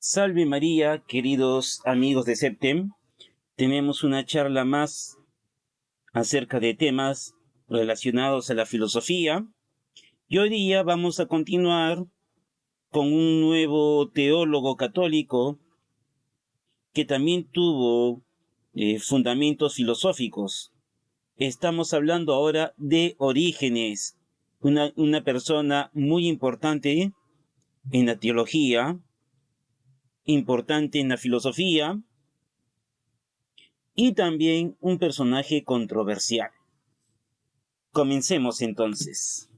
Salve María, queridos amigos de Septem. Tenemos una charla más acerca de temas relacionados a la filosofía. Y hoy día vamos a continuar con un nuevo teólogo católico que también tuvo fundamentos filosóficos. Estamos hablando ahora de Orígenes, una persona muy importante en la teología, importante en la filosofía, y también un personaje controversial. Comencemos entonces.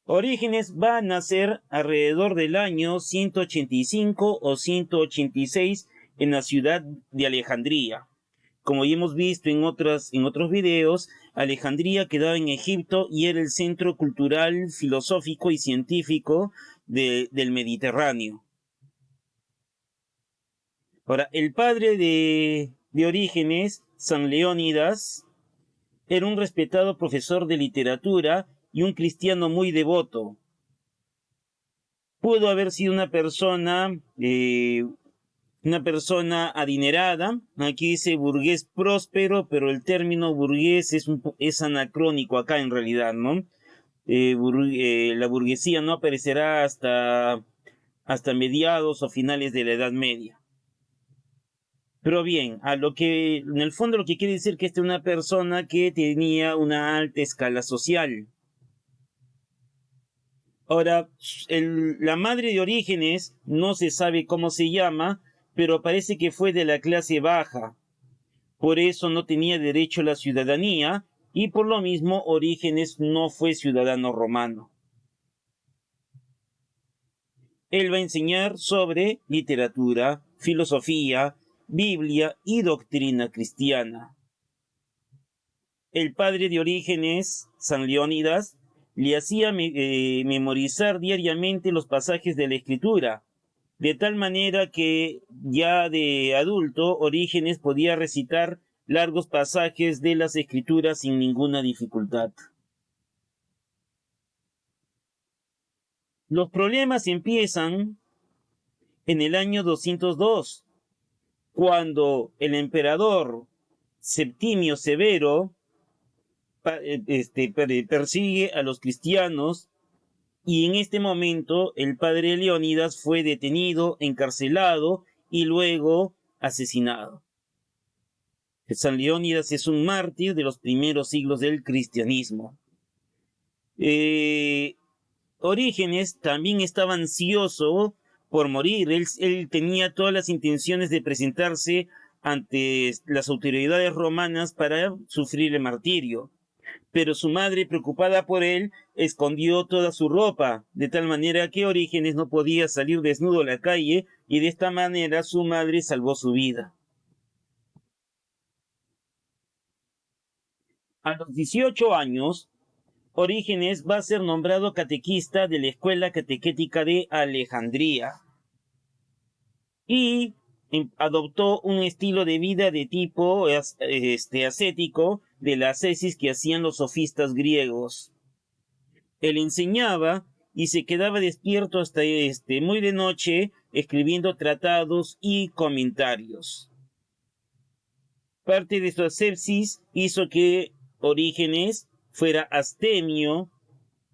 Orígenes va a nacer alrededor del año 185 o 186 en la ciudad de Alejandría. Como ya hemos visto en otros videos, Alejandría quedaba en Egipto y era el centro cultural, filosófico y científico del Mediterráneo. Ahora, el padre de Orígenes, San Leónidas, era un respetado profesor de literatura y un cristiano muy devoto. Pudo haber sido una persona adinerada. Aquí dice burgués próspero, pero el término burgués es anacrónico acá en realidad, ¿no? La burguesía no aparecerá hasta mediados o finales de la Edad Media. Pero bien, en el fondo lo que quiere decir que esta es una persona que tenía una alta escala social. Ahora, la madre de Orígenes no se sabe cómo se llama, pero parece que fue de la clase baja. Por eso no tenía derecho a la ciudadanía y por lo mismo Orígenes no fue ciudadano romano. Él va a enseñar sobre literatura, filosofía, Biblia y doctrina cristiana. El padre de Orígenes, San Leónidas, le hacía memorizar diariamente los pasajes de la Escritura, de tal manera que ya de adulto Orígenes podía recitar largos pasajes de las Escrituras sin ninguna dificultad. Los problemas empiezan en el año 202, cuando el emperador Septimio Severo persigue a los cristianos, y en este momento el padre Leónidas fue detenido, encarcelado y luego asesinado. San Leónidas es un mártir de los primeros siglos del cristianismo. Orígenes también estaba ansioso por morir. Él tenía todas las intenciones de presentarse ante las autoridades romanas para sufrir el martirio. Pero su madre, preocupada por él, escondió toda su ropa, de tal manera que Orígenes no podía salir desnudo a la calle, y de esta manera su madre salvó su vida. A los 18 años, Orígenes va a ser nombrado catequista de la Escuela Catequética de Alejandría y adoptó un estilo de vida de tipo ascético de la ascesis que hacían los sofistas griegos. Él enseñaba y se quedaba despierto hasta muy de noche escribiendo tratados y comentarios. Parte de su ascesis hizo que Orígenes fuera abstemio,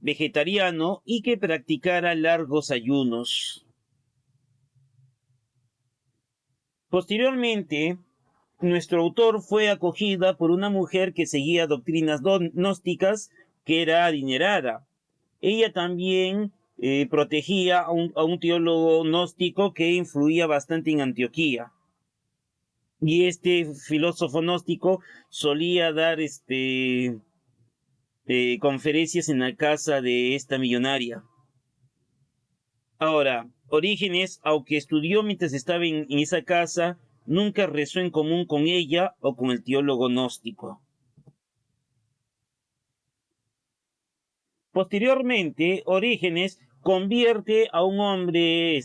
vegetariano y que practicara largos ayunos. Posteriormente, nuestro autor fue acogida por una mujer que seguía doctrinas gnósticas, que era adinerada. Ella también protegía a un teólogo gnóstico que influía bastante en Antioquía. Y este filósofo gnóstico solía dar conferencias en la casa de esta millonaria. Ahora, Orígenes, aunque estudió mientras estaba en esa casa, nunca rezó en común con ella o con el teólogo gnóstico. Posteriormente, Orígenes convierte a un hombre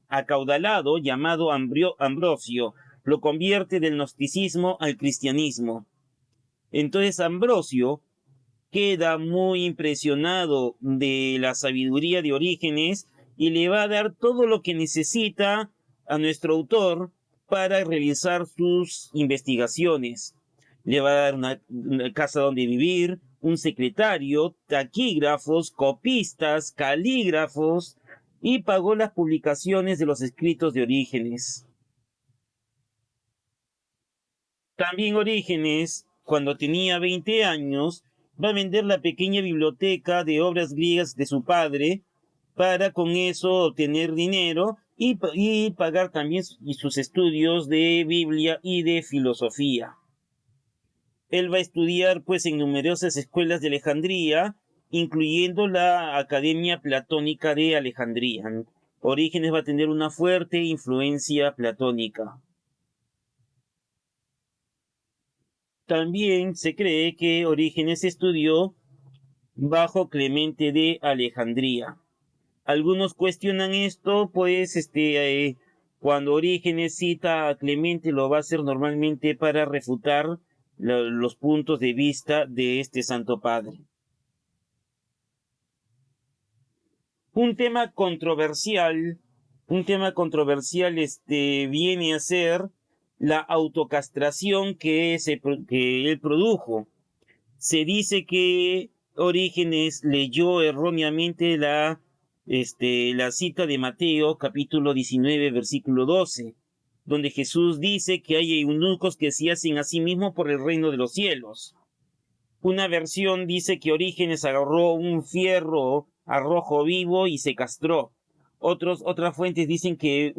acaudalado llamado Ambrosio. Lo convierte del gnosticismo al cristianismo. Entonces Ambrosio, queda muy impresionado de la sabiduría de Orígenes y le va a dar todo lo que necesita a nuestro autor para realizar sus investigaciones. Le va a dar una casa donde vivir, un secretario, taquígrafos, copistas, calígrafos, y pagó las publicaciones de los escritos de Orígenes. También Orígenes, cuando tenía 20 años, va a vender la pequeña biblioteca de obras griegas de su padre para con eso obtener dinero y pagar también sus estudios de Biblia y de filosofía. Él va a estudiar pues en numerosas escuelas de Alejandría, incluyendo la Academia Platónica de Alejandría. Orígenes va a tener una fuerte influencia platónica. También se cree que Orígenes estudió bajo Clemente de Alejandría. Algunos cuestionan esto, pues cuando Orígenes cita a Clemente lo va a hacer normalmente para refutar los puntos de vista de este Santo Padre. Un tema controversial viene a ser la autocastración que él produjo. Se dice que Orígenes leyó erróneamente la cita de Mateo, capítulo 19, versículo 12, donde Jesús dice que hay eunucos que se hacen a sí mismos por el reino de los cielos. Una versión dice que Orígenes agarró un fierro a rojo vivo y se castró. Otras fuentes dicen que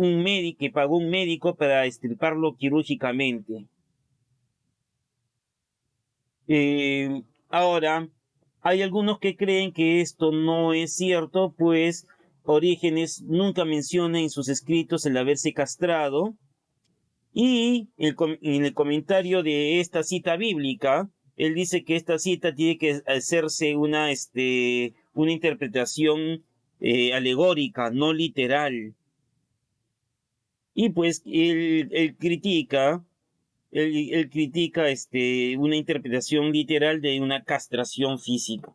pagó un médico para extirparlo quirúrgicamente. Ahora, hay algunos que creen que esto no es cierto, pues Orígenes nunca menciona en sus escritos el haberse castrado, y en el comentario de esta cita bíblica, él dice que esta cita tiene que hacerse una interpretación alegórica, no literal. Y pues él critica una interpretación literal de una castración física.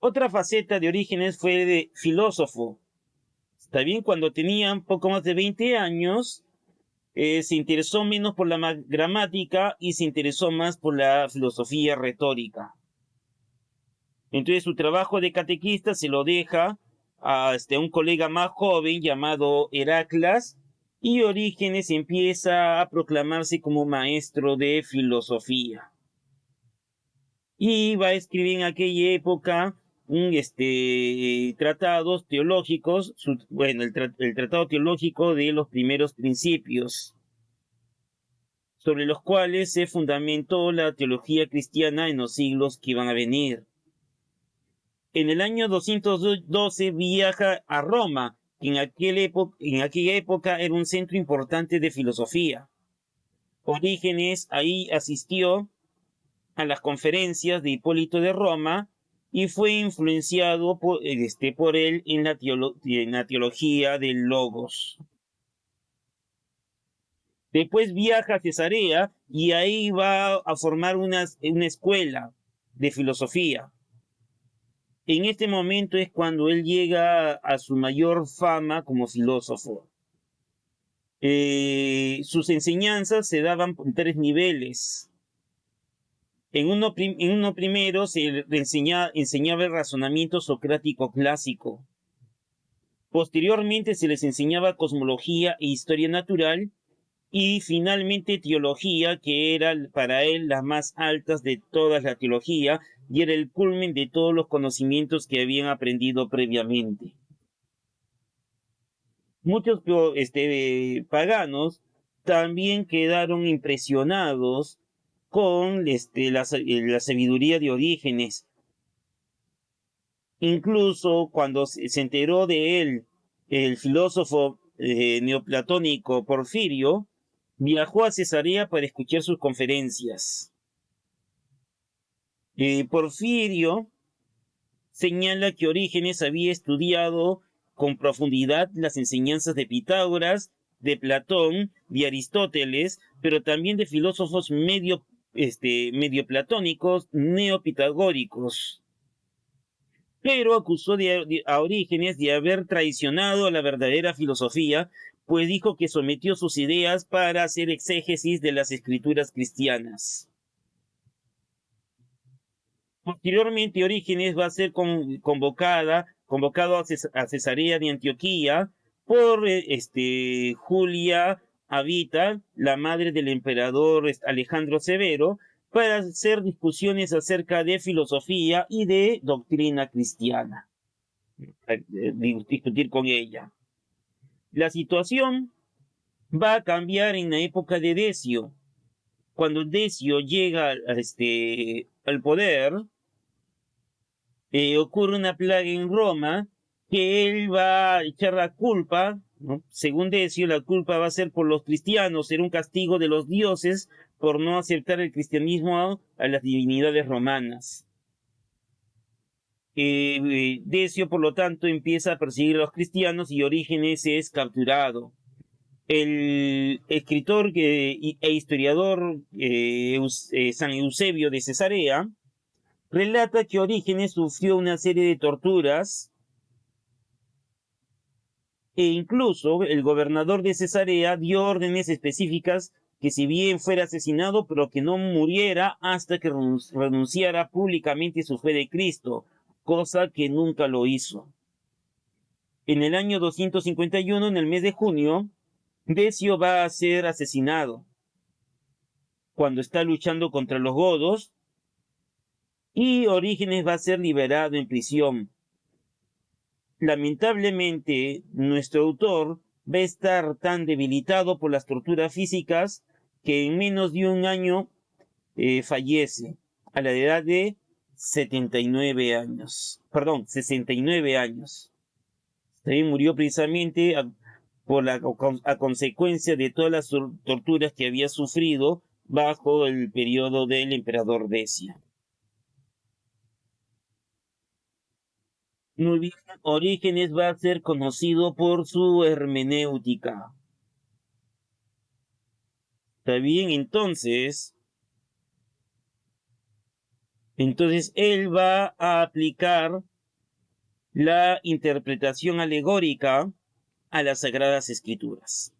Otra faceta de Orígenes fue de filósofo. También cuando tenía poco más de 20 años, se interesó menos por la gramática y se interesó más por la filosofía retórica. Entonces su trabajo de catequista se lo deja a un colega más joven llamado Heraclas, y Orígenes empieza a proclamarse como maestro de filosofía. Y va a escribir en aquella época tratados teológicos, el tratado teológico de los primeros principios, sobre los cuales se fundamentó la teología cristiana en los siglos que iban a venir. En el año 212 viaja a Roma, que en aquella época era un centro importante de filosofía. Orígenes ahí asistió a las conferencias de Hipólito de Roma y fue influenciado por él en la teología del Logos. Después viaja a Cesarea y ahí va a formar una escuela de filosofía. En este momento es cuando él llega a su mayor fama como filósofo. Sus enseñanzas se daban en 3 niveles. En uno primero se enseñaba el razonamiento socrático clásico. Posteriormente se les enseñaba cosmología e historia natural, y finalmente teología, que era para él las más altas de todas la teología, y era el culmen de todos los conocimientos que habían aprendido previamente. Muchos paganos también quedaron impresionados con la sabiduría de Orígenes. Incluso cuando se enteró de él el filósofo neoplatónico Porfirio, viajó a Cesarea para escuchar sus conferencias. Porfirio señala que Orígenes había estudiado con profundidad las enseñanzas de Pitágoras, de Platón, de Aristóteles, pero también de filósofos medio medio platónicos neopitagóricos, pero acusó a Orígenes de haber traicionado a la verdadera filosofía, pues dijo que sometió sus ideas para hacer exégesis de las escrituras cristianas. Posteriormente, Orígenes va a ser convocado a Cesarea de Antioquía por Julia Habita, la madre del emperador Alejandro Severo, para hacer discusiones acerca de filosofía y de doctrina cristiana, discutir con ella. La situación va a cambiar en la época de Decio. Cuando Decio llega al poder, ocurre una plaga en Roma que él va a echar la culpa, ¿no? Según Decio, la culpa va a ser por los cristianos, será un castigo de los dioses por no aceptar el cristianismo a las divinidades romanas. Decio, por lo tanto, empieza a perseguir a los cristianos y Orígenes es capturado. El escritor e historiador San Eusebio de Cesarea relata que Orígenes sufrió una serie de torturas e incluso el gobernador de Cesarea dio órdenes específicas que si bien fuera asesinado, pero que no muriera hasta que renunciara públicamente su fe de Cristo, cosa que nunca lo hizo. En el año 251, en el mes de junio, Decio va a ser asesinado cuando está luchando contra los godos y Orígenes va a ser liberado en prisión. Lamentablemente, nuestro autor va a estar tan debilitado por las torturas físicas que en menos de un año fallece a la edad de 79 años. Perdón, 69 años. También murió precisamente a consecuencia de todas las torturas que había sufrido bajo el periodo del emperador Decio. Muy bien, Orígenes va a ser conocido por su hermenéutica. ¿Está bien? Entonces él va a aplicar la interpretación alegórica a las Sagradas Escrituras.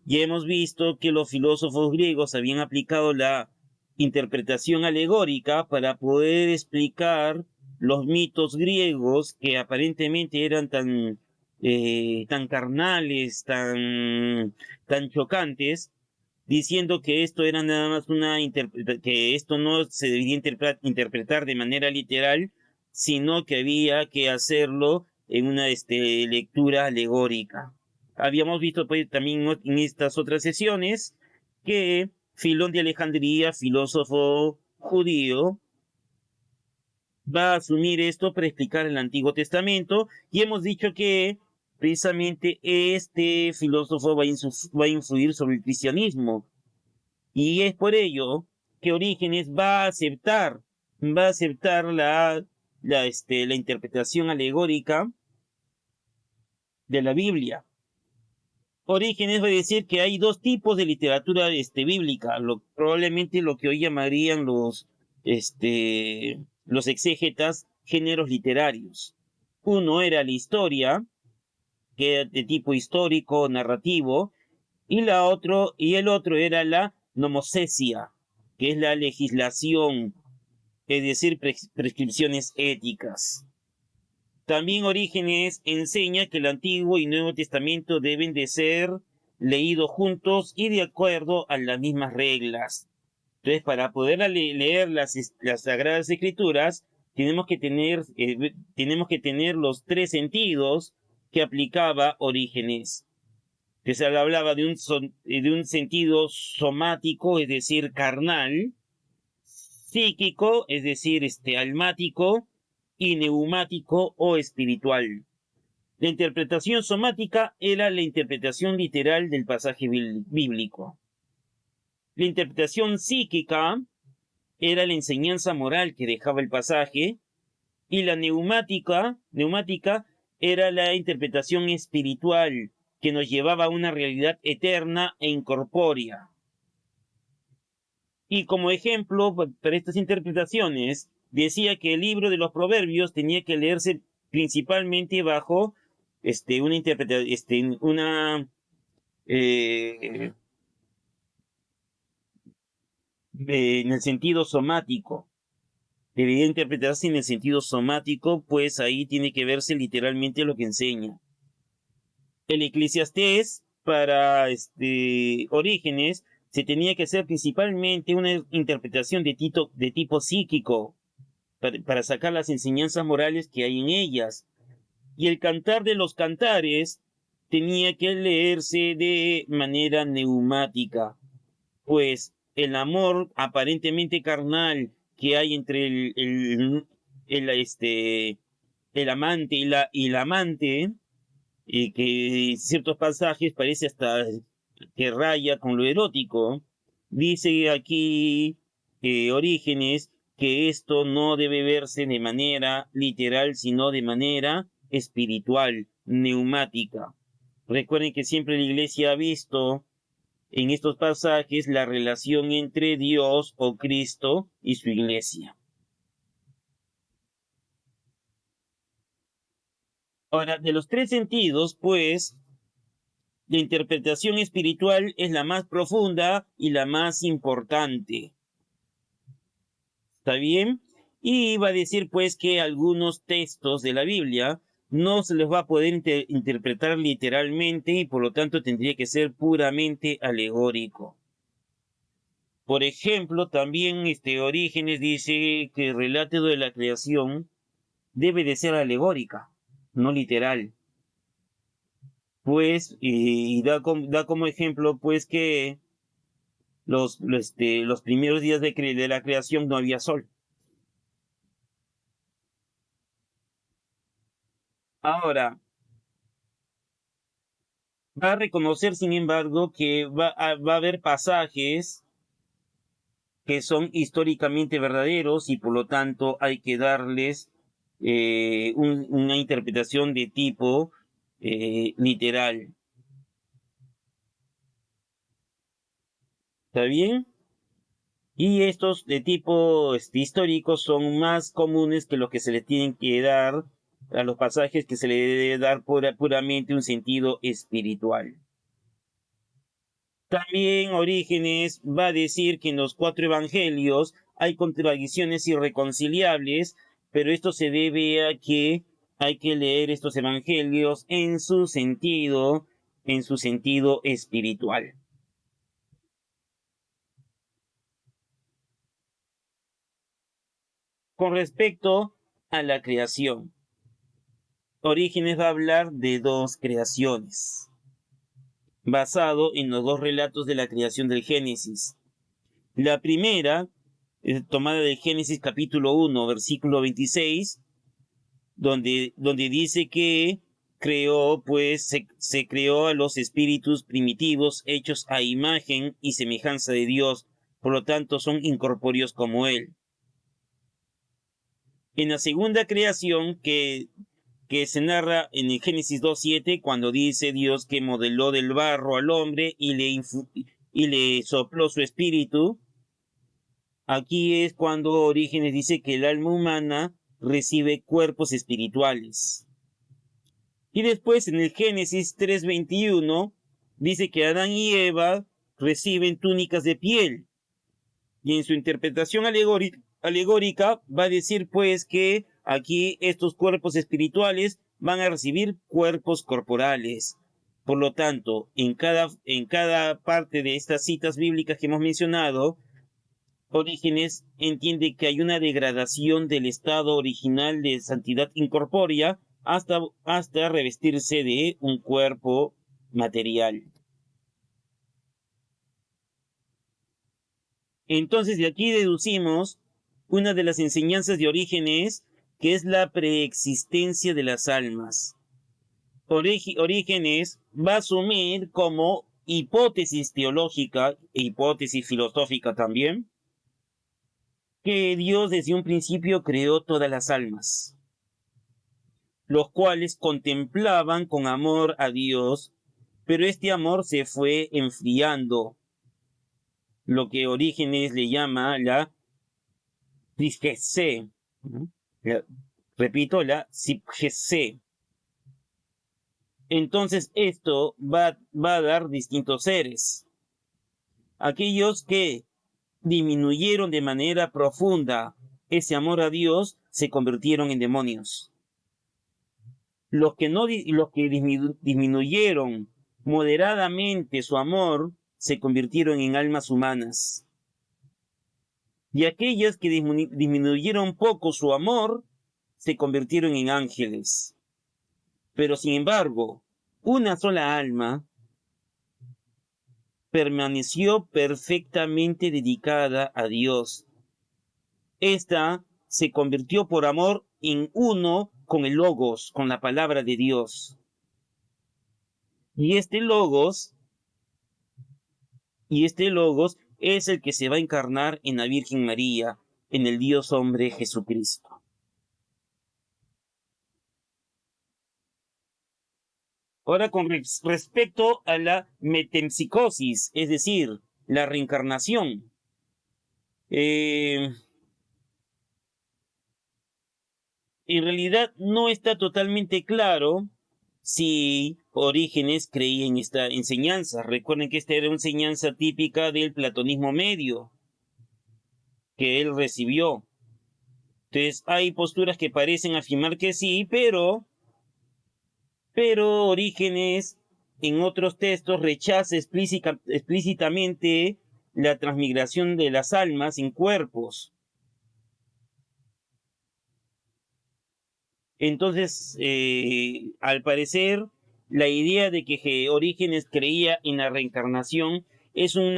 Ya hemos visto que los filósofos griegos habían aplicado la interpretación alegórica para poder explicar los mitos griegos que aparentemente eran tan carnales, tan chocantes, diciendo que esto era nada más que esto no se debía interpretar de manera literal, sino que había que hacerlo en una lectura alegórica. Habíamos visto pues, también en estas otras sesiones que Filón de Alejandría, filósofo judío, va a asumir esto para explicar el Antiguo Testamento y hemos dicho que precisamente este filósofo va a influir sobre el cristianismo y es por ello que Orígenes va a aceptar la interpretación alegórica de la Biblia. Orígenes va a decir que hay dos tipos de literatura bíblica, probablemente lo que hoy llamarían los exégetas géneros literarios. Uno era la historia, que era de tipo histórico, narrativo, y el otro era la nomocesia, que es la legislación, es decir, prescripciones éticas. También Orígenes enseña que el Antiguo y Nuevo Testamento deben de ser leídos juntos y de acuerdo a las mismas reglas. Entonces, para poder leer las Sagradas Escrituras, tenemos que tener los tres sentidos que aplicaba Orígenes. Que se hablaba de un sentido somático, es decir, carnal, psíquico, es decir, almático, y neumático o espiritual. La interpretación somática era la interpretación literal del pasaje bíblico. La interpretación psíquica era la enseñanza moral que dejaba el pasaje y la neumática era la interpretación espiritual que nos llevaba a una realidad eterna e incorpórea. Y como ejemplo para estas interpretaciones, decía que el libro de los Proverbios tenía que leerse principalmente bajo una interpretación, eh, en el sentido somático. Debería interpretarse en el sentido somático, pues ahí tiene que verse literalmente lo que enseña. El Eclesiastés, para Orígenes, se tenía que hacer principalmente una interpretación de tipo psíquico, para sacar las enseñanzas morales que hay en ellas. Y el Cantar de los Cantares tenía que leerse de manera neumática, pues el amor aparentemente carnal que hay entre el amante y la amante, y que en ciertos pasajes parece hasta que raya con lo erótico, dice aquí Orígenes que esto no debe verse de manera literal, sino de manera espiritual, neumática. Recuerden que siempre la Iglesia ha visto en estos pasajes la relación entre Dios o Cristo y su Iglesia. Ahora, de los tres sentidos, pues, la interpretación espiritual es la más profunda y la más importante. ¿Está bien? Y va a decir pues que algunos textos de la Biblia no se les va a poder interpretar literalmente y por lo tanto tendría que ser puramente alegórico. Por ejemplo, también Orígenes dice que el relato de la creación debe de ser alegórica, no literal. Pues, y da como ejemplo pues que los primeros días de la creación no había sol. Ahora, va a reconocer, sin embargo, que va a haber pasajes que son históricamente verdaderos y por lo tanto hay que darles una interpretación de tipo literal. ¿Está bien? Y estos de tipo histórico son más comunes que los que se le tienen que dar a los pasajes que se le debe dar puramente un sentido espiritual. También Orígenes va a decir que en los cuatro evangelios hay contradicciones irreconciliables, pero esto se debe a que hay que leer estos evangelios en su sentido espiritual. Con respecto a la creación, Orígenes va a hablar de dos creaciones, basado en los dos relatos de la creación del Génesis. La primera, tomada del Génesis capítulo 1, versículo 26, donde dice que creó, pues se creó a los espíritus primitivos hechos a imagen y semejanza de Dios, por lo tanto son incorpóreos como Él. En la segunda creación que se narra en el Génesis 2.7, cuando dice Dios que modeló del barro al hombre y le sopló su espíritu, aquí es cuando Orígenes dice que el alma humana recibe cuerpos espirituales. Y después en el Génesis 3.21 dice que Adán y Eva reciben túnicas de piel. Y en su interpretación alegórica va a decir pues que aquí estos cuerpos espirituales van a recibir cuerpos corporales. Por lo tanto, en cada parte de estas citas bíblicas que hemos mencionado, Orígenes entiende que hay una degradación del estado original de santidad incorpórea hasta revestirse de un cuerpo material. Entonces, de aquí deducimos una de las enseñanzas de Orígenes, que es la preexistencia de las almas. Orígenes va a asumir como hipótesis teológica e hipótesis filosófica también, que Dios desde un principio creó todas las almas, los cuales contemplaban con amor a Dios, pero este amor se fue enfriando lo que Orígenes le llama la Psíquese. Repito, la Psíquese. Entonces esto va a dar distintos seres. Aquellos que disminuyeron de manera profunda ese amor a Dios se convirtieron en demonios. Los que disminuyeron moderadamente su amor se convirtieron en almas humanas. Y aquellas que disminuyeron poco su amor se convirtieron en ángeles. Pero sin embargo, una sola alma permaneció perfectamente dedicada a Dios. Esta se convirtió por amor en uno con el Logos, con la palabra de Dios. Y este Logos es el que se va a encarnar en la Virgen María, en el Dios hombre Jesucristo. Ahora, con respecto a la metempsicosis, es decir, la reencarnación. En realidad no está totalmente claro si Orígenes creía en esta enseñanza. Recuerden que esta era una enseñanza típica del platonismo medio que él recibió. Entonces hay posturas que parecen afirmar que sí, pero Orígenes en otros textos rechaza explícitamente la transmigración de las almas en cuerpos. Entonces, al parecer, la idea de que Orígenes creía en la reencarnación es un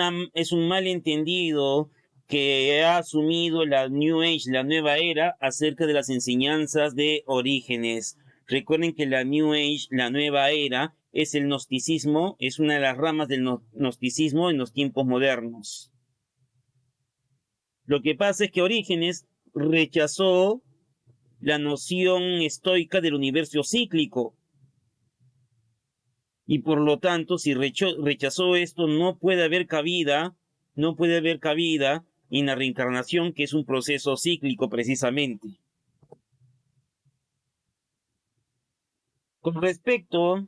malentendido que ha asumido la New Age, la nueva era, acerca de las enseñanzas de Orígenes. Recuerden que la New Age, la nueva era, es el gnosticismo, es una de las ramas del gnosticismo en los tiempos modernos. Lo que pasa es que Orígenes rechazó la noción estoica del universo cíclico. Y por lo tanto, si rechazó esto, no puede haber cabida en la reencarnación, que es un proceso cíclico precisamente. Con respecto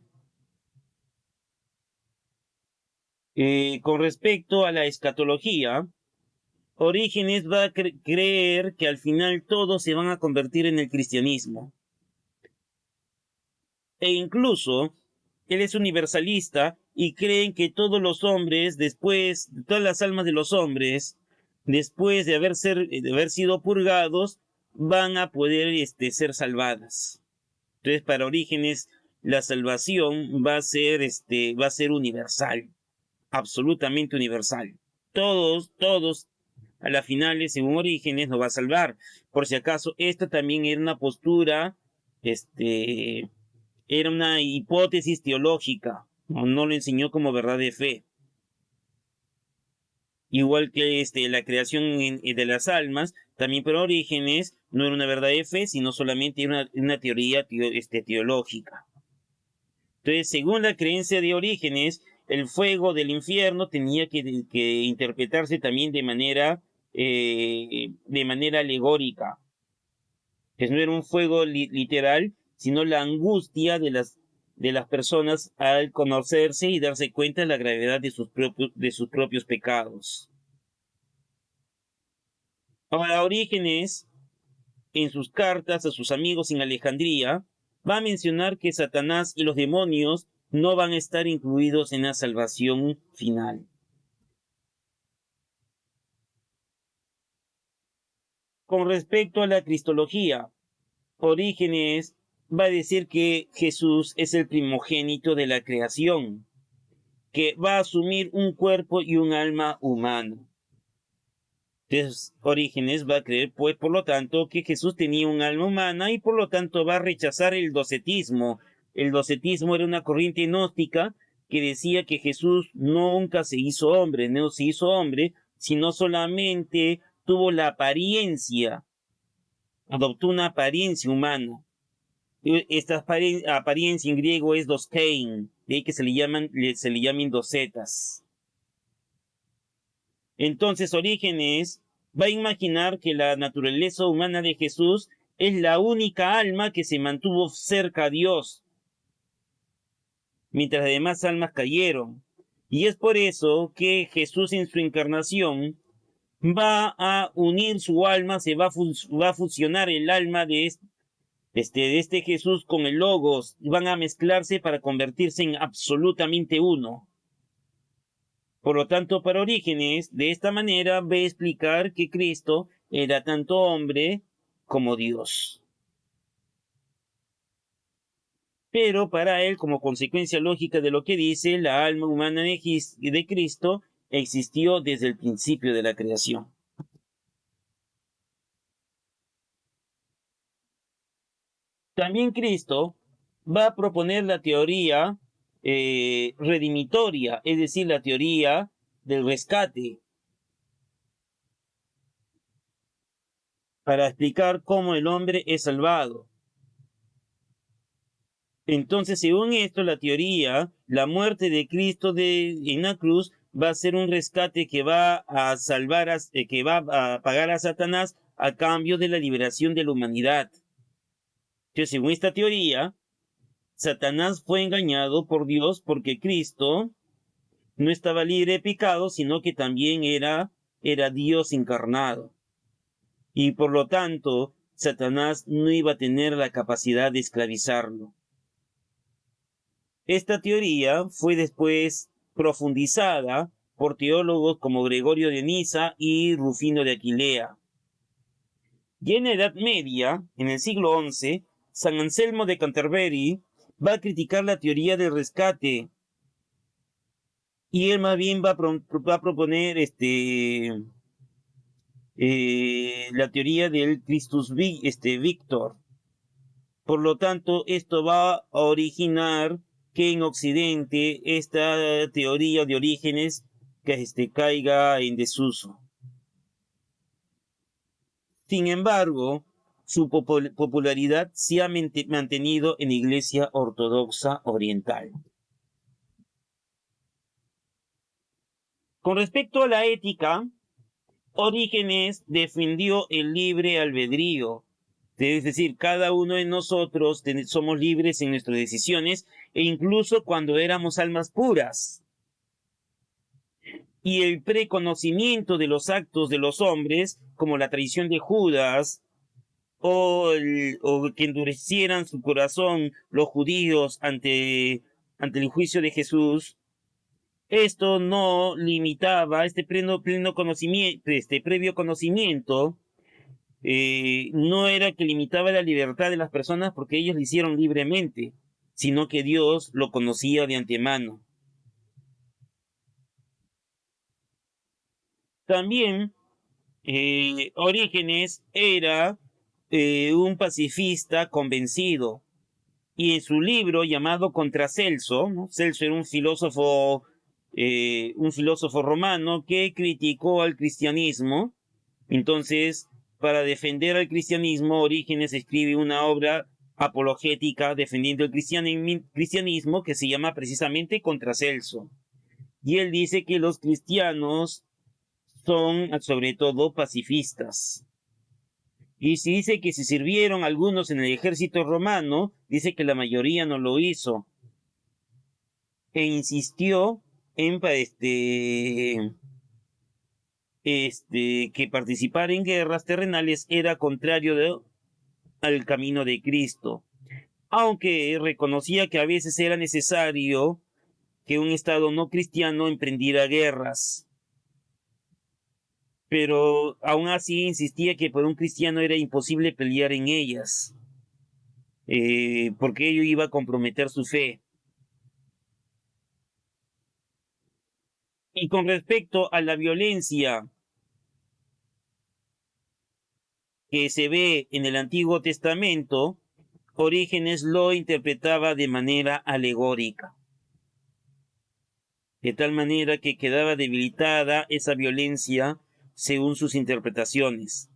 a la escatología, Orígenes va a creer que al final todos se van a convertir en el cristianismo. E incluso, él es universalista y creen que todos los hombres, todas las almas de los hombres, después de haber sido purgados, van a poder ser salvadas. Entonces, para Orígenes, la salvación va a ser universal, absolutamente universal. Todos, a la final, según Orígenes, nos va a salvar. Por si acaso, esta también era una postura, era una hipótesis teológica, no lo enseñó como verdad de fe. Igual que la creación de las almas, también para Orígenes no era una verdad de fe, sino solamente una teoría teológica. Entonces, según la creencia de Orígenes, el fuego del infierno tenía que interpretarse también de manera alegórica. Que no era un fuego literal, sino la angustia de las personas al conocerse y darse cuenta de la gravedad de sus propios pecados. Ahora, Orígenes, en sus cartas a sus amigos en Alejandría, va a mencionar que Satanás y los demonios no van a estar incluidos en la salvación final. Con respecto a la cristología, Orígenes va a decir que Jesús es el primogénito de la creación, que va a asumir un cuerpo y un alma humano. Entonces, Orígenes va a creer, pues, por lo tanto, que Jesús tenía un alma humana y por lo tanto va a rechazar el docetismo. El docetismo era una corriente gnóstica que decía que Jesús nunca se hizo hombre, sino solamente tuvo la apariencia, adoptó una apariencia humana. Esta apariencia en griego es dokein, de ahí que se le llamen docetas. Entonces Orígenes va a imaginar que la naturaleza humana de Jesús es la única alma que se mantuvo cerca a Dios, mientras las demás almas cayeron. Y es por eso que Jesús en su encarnación va a unir su alma, va a fusionar el alma de este Jesús con el Logos, y van a mezclarse para convertirse en absolutamente uno. Por lo tanto, para Orígenes, de esta manera va a explicar que Cristo era tanto hombre como Dios. Pero para él, como consecuencia lógica de lo que dice, la alma humana de Cristo existió desde el principio de la creación. También Cristo va a proponer la teoría redimitoria, es decir, la teoría del rescate, para explicar cómo el hombre es salvado. Entonces, según esto, la teoría, la muerte de Cristo en la cruz va a ser un rescate que va a salvar, que va a pagar a Satanás a cambio de la liberación de la humanidad. Entonces, según esta teoría, Satanás fue engañado por Dios porque Cristo no estaba libre de pecado, sino que también era Dios encarnado. Y por lo tanto, Satanás no iba a tener la capacidad de esclavizarlo. Esta teoría fue después profundizada por teólogos como Gregorio de Niza y Rufino de Aquilea. Y en la Edad Media, en el siglo XI, San Anselmo de Canterbury va a criticar la teoría del rescate, y él más bien va a proponer la teoría del Christus Victor. Por lo tanto, esto va a originar que en Occidente esta teoría de Orígenes caiga en desuso. Sin embargo, su popularidad se ha mantenido en la Iglesia Ortodoxa Oriental. Con respecto a la ética, Orígenes defendió el libre albedrío. Es decir, cada uno de nosotros somos libres en nuestras decisiones, e incluso cuando éramos almas puras. Y el preconocimiento de los actos de los hombres, como la traición de Judas, o que endurecieran su corazón los judíos ante el juicio de Jesús, esto no limitaba previo conocimiento, no era que limitaba la libertad de las personas porque ellos lo hicieron libremente, sino que Dios lo conocía de antemano. También Orígenes era un pacifista convencido, y en su libro llamado Contra Celso, ¿no? Celso era un filósofo romano que criticó al cristianismo. Entonces, para defender al cristianismo, Orígenes escribe una obra apologética defendiendo el cristianismo que se llama precisamente Contra Celso. Y él dice que los cristianos son sobre todo pacifistas. Y si dice que se sirvieron algunos en el ejército romano, dice que la mayoría no lo hizo. E insistió en que participar en guerras terrenales era contrario al camino de Cristo, aunque reconocía que a veces era necesario que un estado no cristiano emprendiera guerras. Pero aún así insistía que por un cristiano era imposible pelear en ellas, porque ello iba a comprometer su fe. Y con respecto a la violencia que se ve en el Antiguo Testamento, Orígenes lo interpretaba de manera alegórica, de tal manera que quedaba debilitada esa violencia según sus interpretaciones.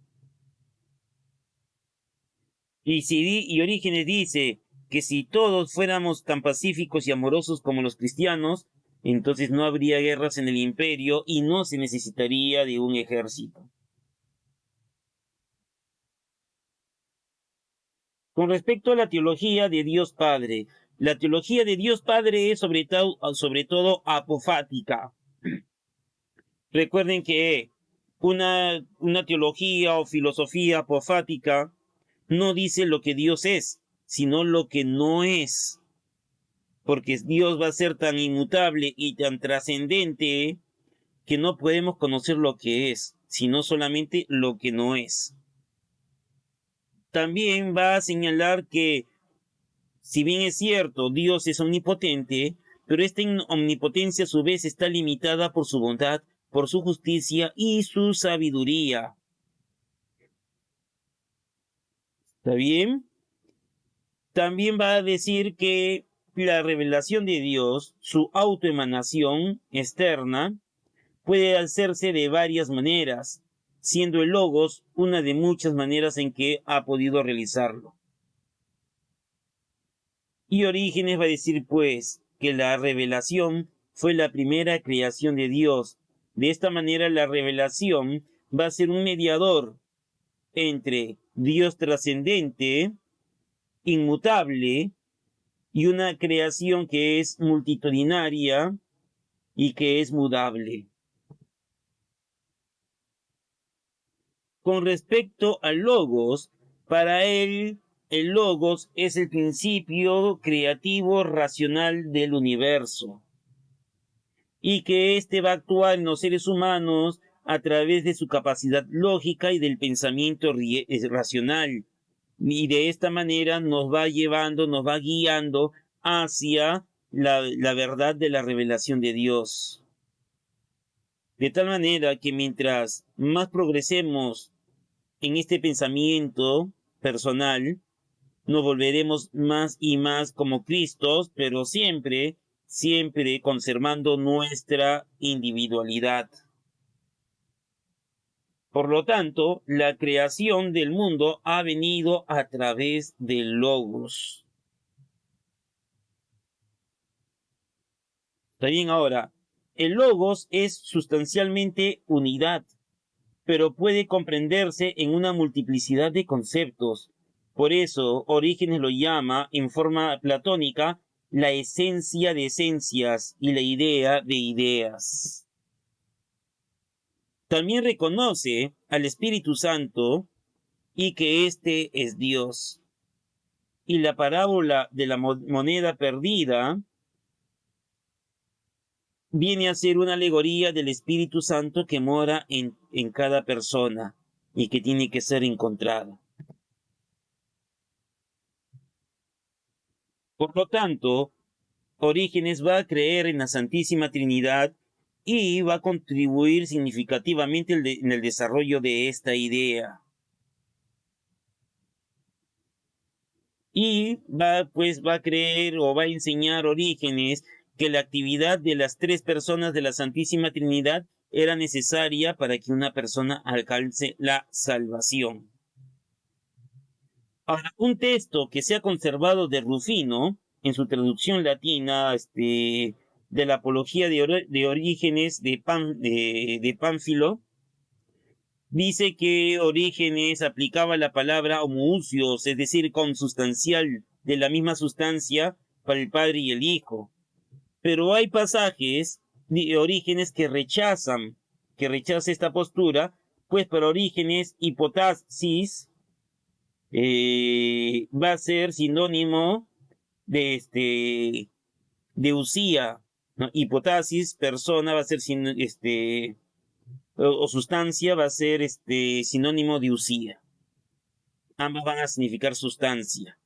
Y Orígenes dice que si todos fuéramos tan pacíficos y amorosos como los cristianos, entonces no habría guerras en el imperio y no se necesitaría de un ejército. Con respecto a la teología de Dios Padre, la teología de Dios Padre es sobre todo apofática. Recuerden que una teología o filosofía apofática no dice lo que Dios es, sino lo que no es. Porque Dios va a ser tan inmutable y tan trascendente que no podemos conocer lo que es, sino solamente lo que no es. También va a señalar que, si bien es cierto, Dios es omnipotente, pero esta omnipotencia a su vez está limitada por su bondad, por su justicia y su sabiduría. ¿Está bien? También va a decir que la revelación de Dios, su autoemanación externa, puede hacerse de varias maneras, siendo el Logos una de muchas maneras en que ha podido realizarlo. Y Orígenes va a decir, pues, que la revelación fue la primera creación de Dios. De esta manera, la revelación va a ser un mediador entre Dios trascendente, inmutable, y una creación que es multitudinaria y que es mudable. Con respecto al Logos, para él el Logos es el principio creativo racional del universo y que éste va a actuar en los seres humanos a través de su capacidad lógica y del pensamiento racional. Y de esta manera nos va llevando, nos va guiando hacia la verdad de la revelación de Dios. De tal manera que mientras más progresemos en este pensamiento personal, nos volveremos más y más como Cristos, pero siempre, siempre conservando nuestra individualidad. Por lo tanto, la creación del mundo ha venido a través del Logos. Está bien, ahora, el Logos es sustancialmente unidad, pero puede comprenderse en una multiplicidad de conceptos. Por eso, Orígenes lo llama, en forma platónica, la esencia de esencias y la idea de ideas. También reconoce al Espíritu Santo y que éste es Dios. Y la parábola de la moneda perdida viene a ser una alegoría del Espíritu Santo que mora en cada persona y que tiene que ser encontrada. Por lo tanto, Orígenes va a creer en la Santísima Trinidad y va a contribuir significativamente en el desarrollo de esta idea. Y va a creer o va a enseñar Orígenes que la actividad de las tres personas de la Santísima Trinidad era necesaria para que una persona alcance la salvación. Ahora, un texto que se ha conservado de Rufino, en su traducción latina, de la Apología de Orígenes de Pánfilo, dice que Orígenes aplicaba la palabra homoousios, es decir, consustancial, de la misma sustancia, para el Padre y el Hijo. Pero hay pasajes de Orígenes que rechaza esta postura, pues para Orígenes, hipotasis va a ser sinónimo de usía, ¿no? Hipotasis, persona, va a ser o sustancia, va a ser sinónimo de usía. Ambas van a significar sustancia.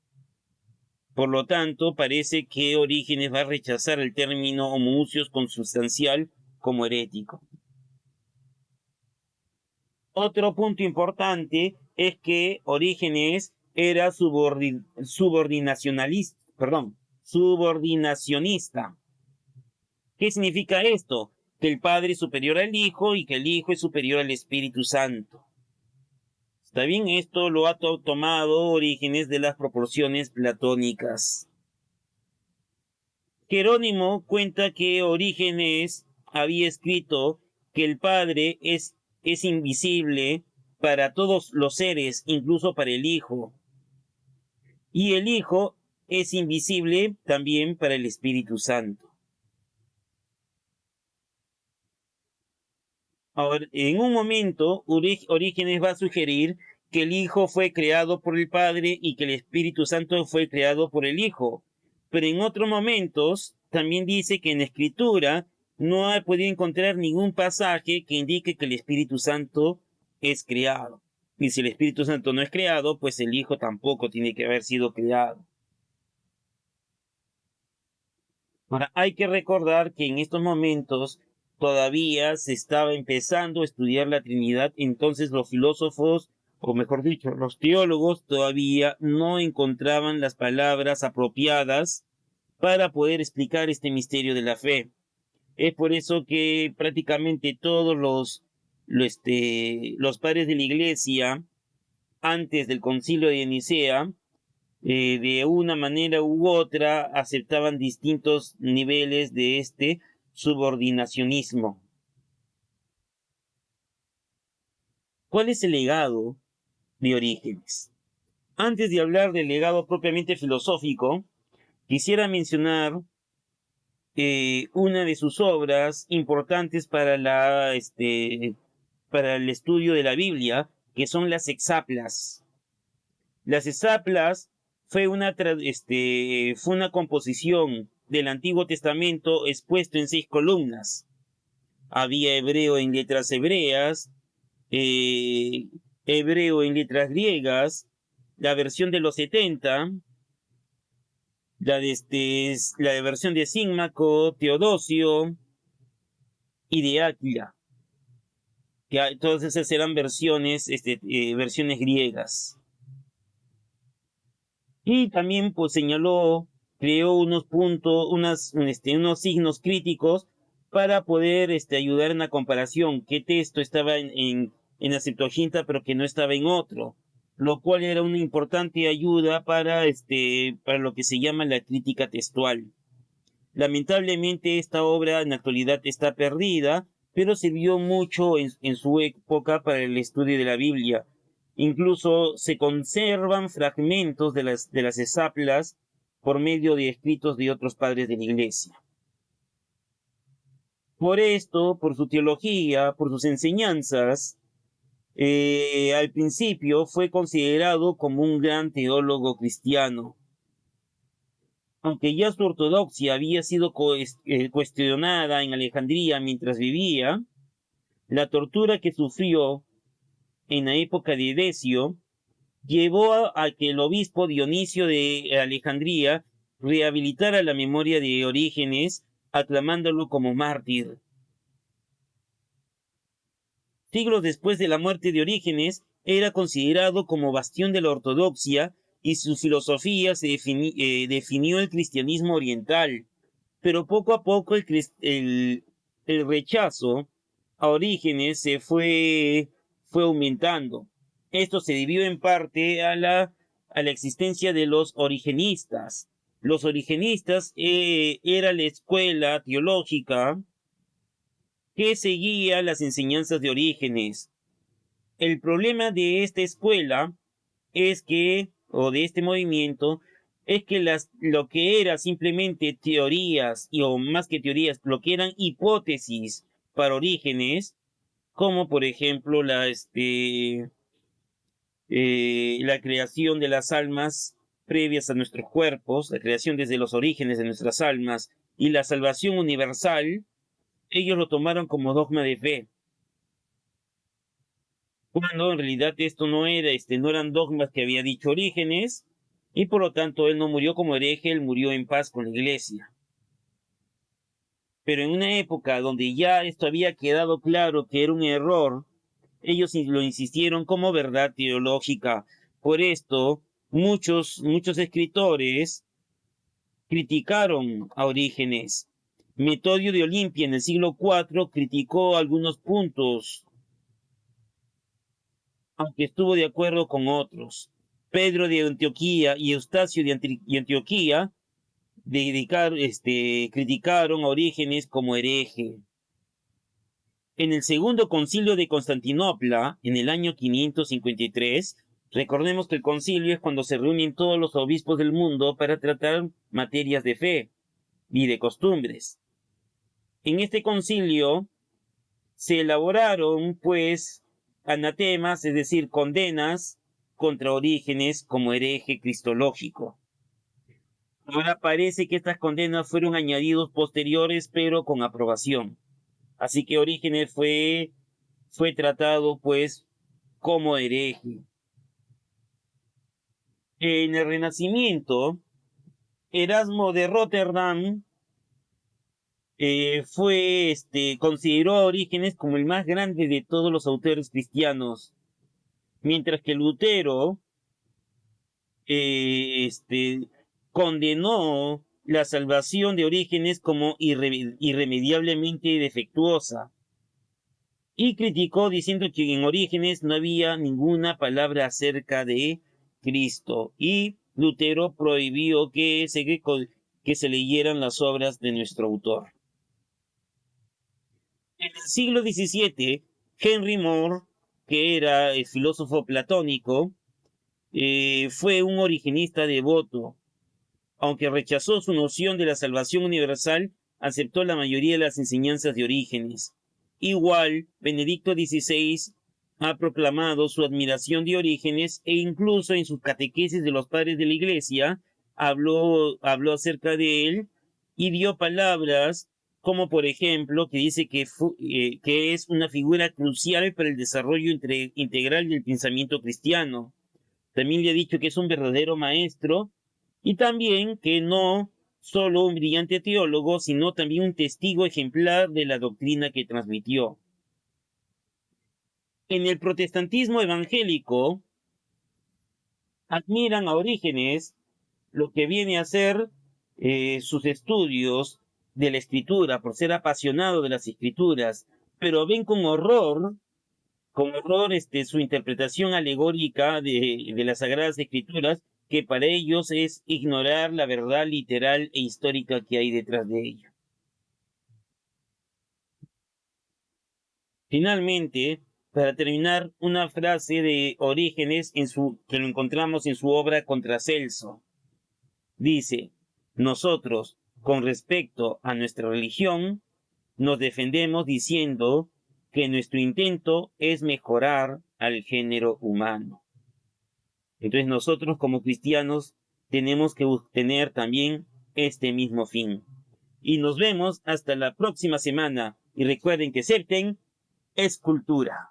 Por lo tanto, parece que Orígenes va a rechazar el término homoousios consubstancial como herético. Otro punto importante es que Orígenes era subordinacionista. ¿Qué significa esto? Que el Padre es superior al Hijo y que el Hijo es superior al Espíritu Santo. Está bien, esto lo ha tomado Orígenes de las proporciones platónicas. Jerónimo cuenta que Orígenes había escrito que el Padre es invisible para todos los seres, incluso para el Hijo. Y el Hijo es invisible también para el Espíritu Santo. Ahora, en un momento, Orígenes va a sugerir que el Hijo fue creado por el Padre y que el Espíritu Santo fue creado por el Hijo. Pero en otros momentos también dice que en la Escritura no ha podido encontrar ningún pasaje que indique que el Espíritu Santo es creado. Y si el Espíritu Santo no es creado, pues el Hijo tampoco tiene que haber sido creado. Ahora, hay que recordar que en estos momentos todavía se estaba empezando a estudiar la Trinidad, entonces los filósofos, o mejor dicho, los teólogos todavía no encontraban las palabras apropiadas para poder explicar este misterio de la fe. Es por eso que prácticamente todos los padres de la Iglesia, antes del Concilio de Nicea, de una manera u otra aceptaban distintos niveles de este subordinacionismo. ¿Cuál es el legado de Orígenes? Antes de hablar del legado propiamente filosófico, quisiera mencionar una de sus obras importantes para el estudio de la Biblia, que son las Hexaplas. Las Hexaplas fue una composición del Antiguo Testamento expuesto en 6 columnas. Había hebreo en letras hebreas, eh, hebreo en letras griegas, la versión de los 70, la versión de Símaco, Teodosio y de Áquila, que todas esas eran versiones griegas. Y también pues creó unos puntos, unos signos críticos para poder ayudar en la comparación, qué texto estaba en la Septuaginta pero que no estaba en otro, lo cual era una importante ayuda para lo que se llama la crítica textual. Lamentablemente esta obra en la actualidad está perdida, pero sirvió mucho en su época para el estudio de la Biblia. Incluso se conservan fragmentos de las Hexaplas por medio de escritos de otros padres de la Iglesia. Por esto, por su teología, por sus enseñanzas, al principio fue considerado como un gran teólogo cristiano. Aunque ya su ortodoxia había sido cuestionada en Alejandría mientras vivía, la tortura que sufrió en la época de Decio llevó a que el obispo Dionisio de Alejandría rehabilitara la memoria de Orígenes, aclamándolo como mártir. Siglos después de la muerte de Orígenes, era considerado como bastión de la ortodoxia y su filosofía definió el cristianismo oriental. Pero poco a poco el rechazo a Orígenes fue aumentando. Esto se debió en parte a la existencia de los origenistas. Los origenistas era la escuela teológica que seguía las enseñanzas de Orígenes. El problema de esta escuela o de este movimiento, es que lo que era simplemente teorías, o más que teorías, lo que eran hipótesis para Orígenes, como por ejemplo la creación de las almas previas a nuestros cuerpos, la creación desde los orígenes de nuestras almas y la salvación universal, ellos lo tomaron como dogma de fe. Cuando en realidad esto no eran dogmas que había dicho Orígenes, y por lo tanto él no murió como hereje, él murió en paz con la Iglesia. Pero en una época donde ya esto había quedado claro que era un error, ellos lo insistieron como verdad teológica. Por esto, muchos escritores criticaron a Orígenes. Metodio de Olimpia en el siglo IV criticó algunos puntos, aunque estuvo de acuerdo con otros. Pedro de Antioquía y Eustacio de Antioquía criticaron a Orígenes como hereje. En el segundo concilio de Constantinopla, en el año 553, recordemos que el concilio es cuando se reúnen todos los obispos del mundo para tratar materias de fe y de costumbres. En este concilio se elaboraron, pues, anatemas, es decir, condenas contra Orígenes como hereje cristológico. Ahora parece que estas condenas fueron añadidos posteriores, pero con aprobación. Así que Orígenes fue tratado, pues, como hereje. En el Renacimiento, Erasmo de Rotterdam consideró a Orígenes como el más grande de todos los autores cristianos, mientras que Lutero condenó la salvación de Orígenes como irremediablemente defectuosa y criticó diciendo que en Orígenes no había ninguna palabra acerca de Cristo, y Lutero prohibió que se leyeran las obras de nuestro autor. En el siglo XVII, Henry More, que era el filósofo platónico, fue un origenista devoto. Aunque rechazó su noción de la salvación universal, aceptó la mayoría de las enseñanzas de Orígenes. Igual, Benedicto XVI ha proclamado su admiración de Orígenes e incluso en sus catequesis de los padres de la Iglesia habló acerca de él y dio palabras como, por ejemplo, que dice que es una figura crucial para el desarrollo integral del pensamiento cristiano. También le ha dicho que es un verdadero maestro y también que no solo un brillante teólogo, sino también un testigo ejemplar de la doctrina que transmitió. En el protestantismo evangélico, admiran a Orígenes lo que viene a ser sus estudios de la escritura, por ser apasionado de las escrituras, pero ven con horror su interpretación alegórica de las Sagradas Escrituras, que para ellos es ignorar la verdad literal e histórica que hay detrás de ello. Finalmente, para terminar, una frase de Orígenes que lo encontramos en su obra Contra Celso. Dice: nosotros, con respecto a nuestra religión, nos defendemos diciendo que nuestro intento es mejorar al género humano. Entonces nosotros como cristianos tenemos que tener también este mismo fin. Y nos vemos hasta la próxima semana. Y recuerden que Septem es cultura.